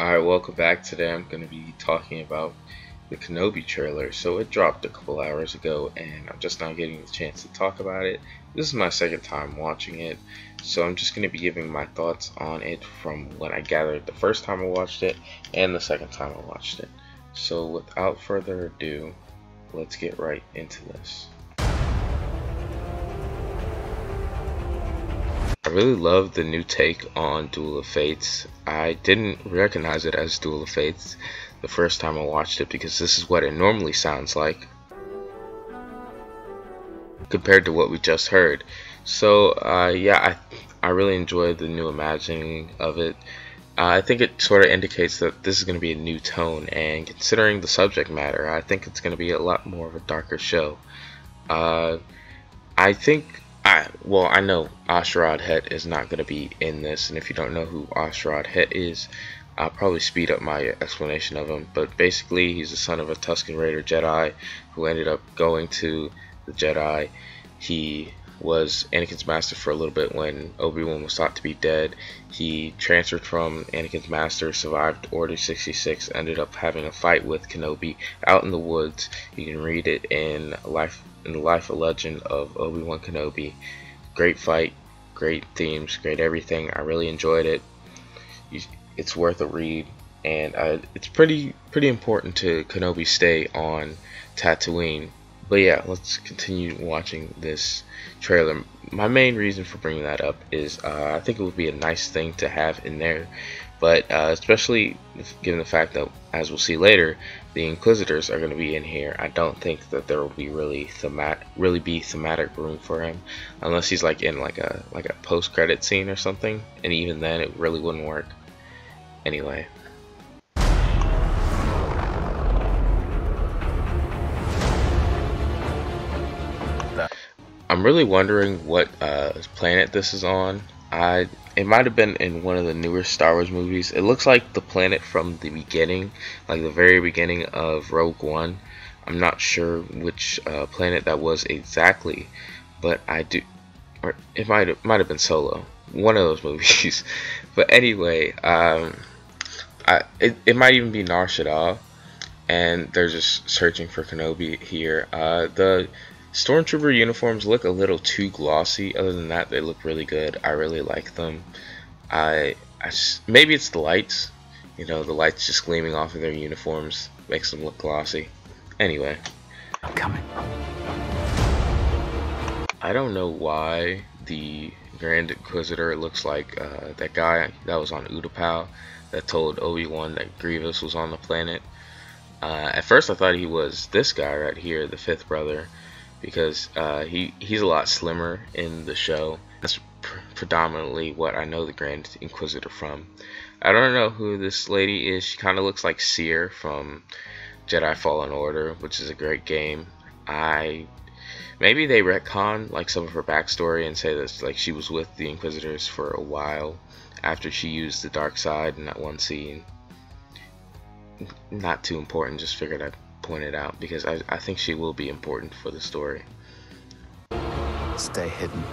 Alright, welcome back. Today I'm going to be talking about the Kenobi trailer. So it dropped a couple hours ago and I'm just now getting the chance to talk about it. This is my second time watching it, so I'm just going to be giving my thoughts on it from when I gathered the first time I watched it and the second time I watched it. So without further ado, let's get right into this. I really love the new take on Duel of Fates. I didn't recognize it as Duel of Fates the first time I watched it because this is what it normally sounds like compared to what we just heard. So yeah, I really enjoyed the new imagining of it. I think it sort of indicates that this is going to be a new tone, and considering the subject matter, I think it's going to be a lot more of a darker show. I think I know Ashrad Het is not going to be in this, and if you don't know who Ashrad Het is, I'll probably speed up my explanation of him. But basically, he's the son of a Tusken Raider Jedi who ended up going to the Jedi. He was Anakin's master for a little bit when Obi-Wan was thought to be dead. He transferred from Anakin's master, survived Order 66, ended up having a fight with Kenobi out in the woods. You can read it in the Life and Legend of Obi-Wan Kenobi. Great fight, great themes, great everything. I really enjoyed it. It's worth a read, and it's pretty important to Kenobi stay on Tatooine. But yeah, let's continue watching this trailer. My main reason for bringing that up is I think it would be a nice thing to have in there, but especially given the fact that, as we'll see later, the Inquisitors are going to be in here. I don't think that there will be really thematic room for him, unless he's like in like a post-credit scene or something, and even then it really wouldn't work. Anyway. I'm really wondering what planet this is on. It might have been in one of the newer Star Wars movies. It looks like the planet from the beginning, like the very beginning of Rogue One. I'm not sure which planet that was exactly, but I do, or it might have been Solo, one of those movies. But anyway, it might even be Nar Shaddaa, and they're just searching for Kenobi here. The Stormtrooper uniforms look a little too glossy. Other than that, they look really good. I really like them. Maybe it's the lights. You know, the lights just gleaming off of their uniforms makes them look glossy. Anyway. I'm coming. I don't know why the Grand Inquisitor looks like that guy that was on Utapau that told Obi-Wan that Grievous was on the planet. At first I thought he was this guy right here, the fifth brother, because he's a lot slimmer in the show. That's predominantly what I know the Grand Inquisitor from. I don't know who this lady is. She kind of looks like Seer from Jedi Fallen Order, which is a great game. Maybe they retcon like some of her backstory and say that like she was with the Inquisitors for a while after she used the dark side in that one scene. Not too important, just figured I'd point it out because I think she will be important for the story. Stay hidden,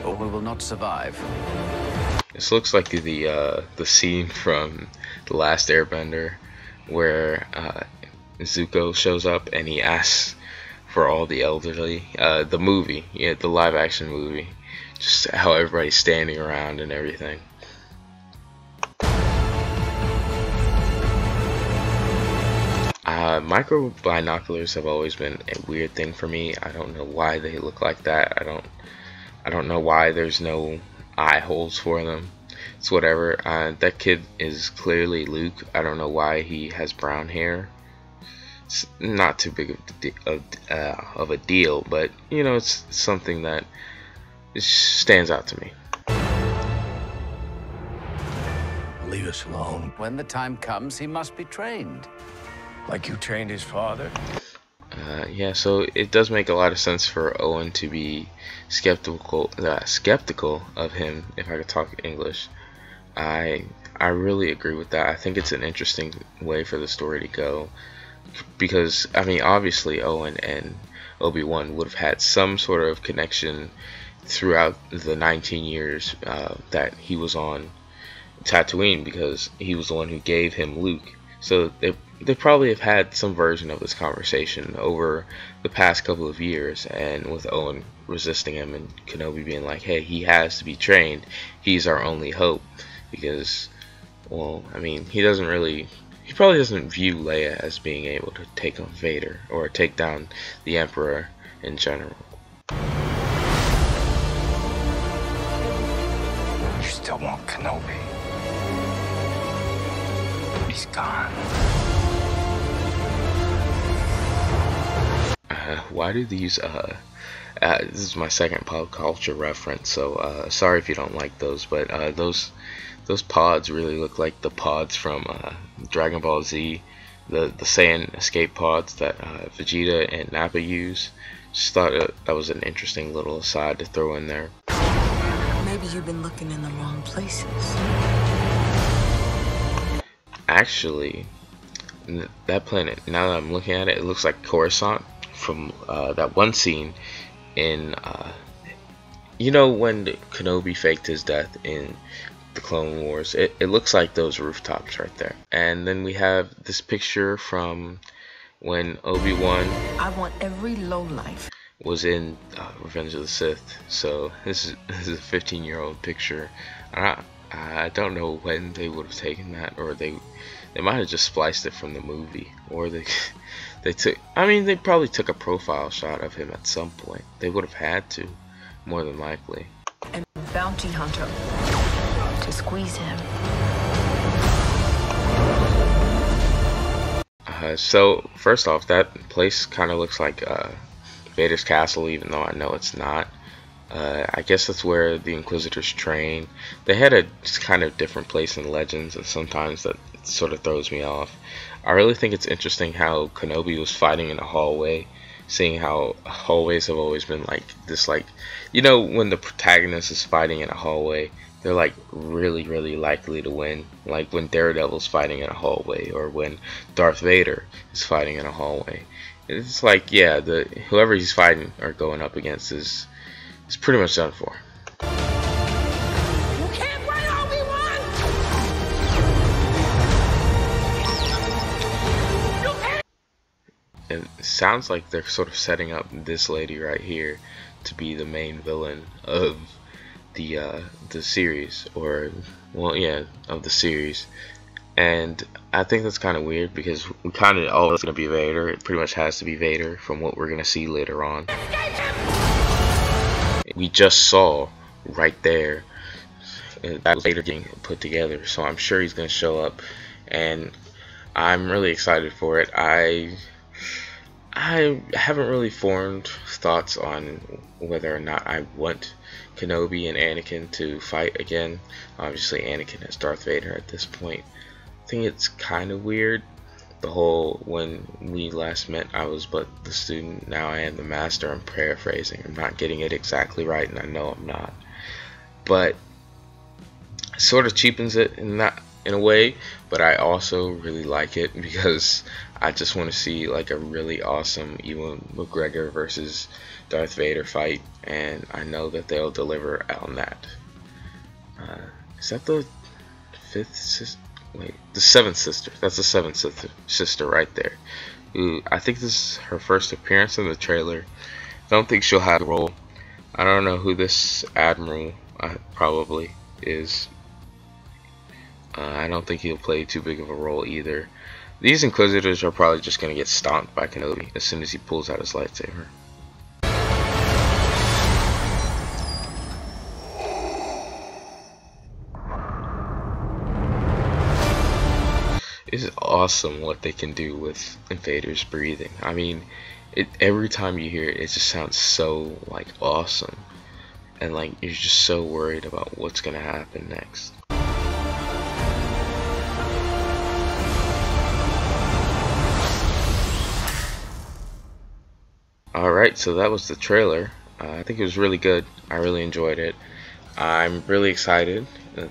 or we will not survive. This looks like the scene from The Last Airbender where Zuko shows up and he asks for all the elderly. The movie, yeah, the live action movie, just how everybody's standing around and everything. Micro binoculars have always been a weird thing for me. I don't know why they look like that. I don't know why there's no eye holes for them. It's whatever. That kid is clearly Luke. I don't know why he has brown hair. It's not too big of a deal, but you know, it's something that stands out to me. Leave us alone. When the time comes, he must be trained. Like you trained his father? Yeah, so it does make a lot of sense for Owen to be skeptical of him, if I could talk English. I really agree with that. I think it's an interesting way for the story to go, because I mean, obviously Owen and Obi-Wan would have had some sort of connection throughout the 19 years that he was on Tatooine because he was the one who gave him Luke. So they probably have had some version of this conversation over the past couple of years, and with Owen resisting him and Kenobi being like, hey, he has to be trained, he's our only hope, because, well, I mean, he probably doesn't view Leia as being able to take on Vader or take down the Emperor in general. You still want Kenobi. He's gone. Why do these this is my second pop culture reference, so sorry if you don't like those, but those pods really look like the pods from Dragon Ball Z, the Saiyan escape pods that Vegeta and Nappa use. Just thought that was an interesting little aside to throw in there. Maybe you've been looking in the wrong places. Actually, that planet, now that I'm looking at it, it looks like Coruscant from that one scene in, you know, when Kenobi faked his death in the Clone Wars. It looks like those rooftops right there. And then we have this picture from when Obi-Wan I want every lowlife was in Revenge of the Sith. So this is a 15-year-old picture. I don't know when they would have taken that, or they might have just spliced it from the movie, or they took, I mean, they probably took a profile shot of him at some point. They would have had to, more than likely. and bounty hunter to squeeze him. So first off, that place kind of looks like Vader's castle, even though I know it's not. I guess that's where the Inquisitors train. They had a just kind of different place in Legends, and sometimes that sort of throws me off. I really think it's interesting how Kenobi was fighting in a hallway, seeing how hallways have always been like this, like, you know, when the protagonist is fighting in a hallway, they're like really likely to win. Like when Daredevil's fighting in a hallway, or when Darth Vader is fighting in a hallway. It's like, yeah, whoever he's fighting or going up against is pretty much done for. You can't run Obi-Wan! It sounds like they're sort of setting up this lady right here to be the main villain of the series, or, well, yeah, of the series. And I think that's kind of weird, because we kind of always gonna be Vader. It pretty much has to be Vader from what we're gonna see later on. We just saw right there that was Vader getting put together, so I'm sure he's gonna show up, and I'm really excited for it. I haven't really formed thoughts on whether or not I want Kenobi and Anakin to fight again. Obviously Anakin is Darth Vader at this point. I think it's kind of weird, the whole when we last met I was but the student, now I am the master. I'm paraphrasing, I'm not getting it exactly right, and I know I'm not, but it sort of cheapens it in a way, but I also really like it because I just want to see like a really awesome Ewan McGregor versus Darth Vader fight, and I know that they'll deliver on that. Is that the fifth sister? Wait, the seventh sister. That's the seventh sister right there. Who, I think this is her first appearance in the trailer. I don't think she'll have a role. I don't know who this Admiral probably is. I don't think he'll play too big of a role either. These Inquisitors are probably just going to get stomped by Kenobi as soon as he pulls out his lightsaber. It's awesome what they can do with Vader's breathing. I mean, every time you hear it, it just sounds so like awesome, and like you're just so worried about what's gonna happen next. Alright, so that was the trailer. I think it was really good. I really enjoyed it. I'm really excited.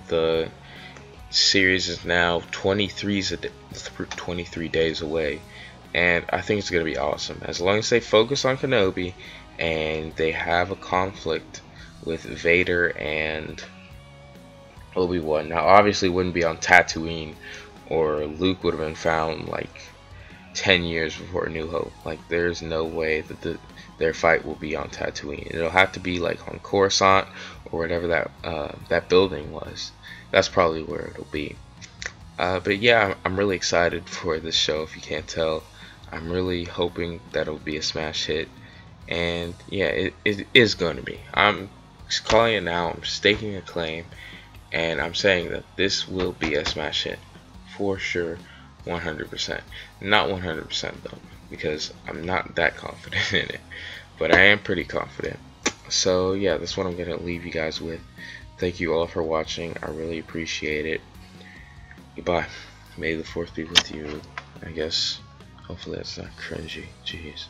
The series is now 23 days away, and I think it's going to be awesome. As long as they focus on Kenobi and they have a conflict with Vader and Obi-Wan. Now, obviously, it wouldn't be on Tatooine, or Luke would have been found like 10 years before A New Hope. Like, there's no way that their fight will be on Tatooine. It'll have to be like on Coruscant or whatever that building was. That's probably where it'll be. But yeah, I'm really excited for this show. If you can't tell, I'm really hoping that it'll be a smash hit. And yeah, it is going to be. I'm calling it now. I'm staking a claim, and I'm saying that this will be a smash hit for sure, 100%. Not 100% though, because I'm not that confident in it, but I am pretty confident. So yeah, that's what I'm gonna leave you guys with. Thank you all for watching. I really appreciate it. Goodbye. May the 4th be with you. I guess. Hopefully that's not cringy. Jeez.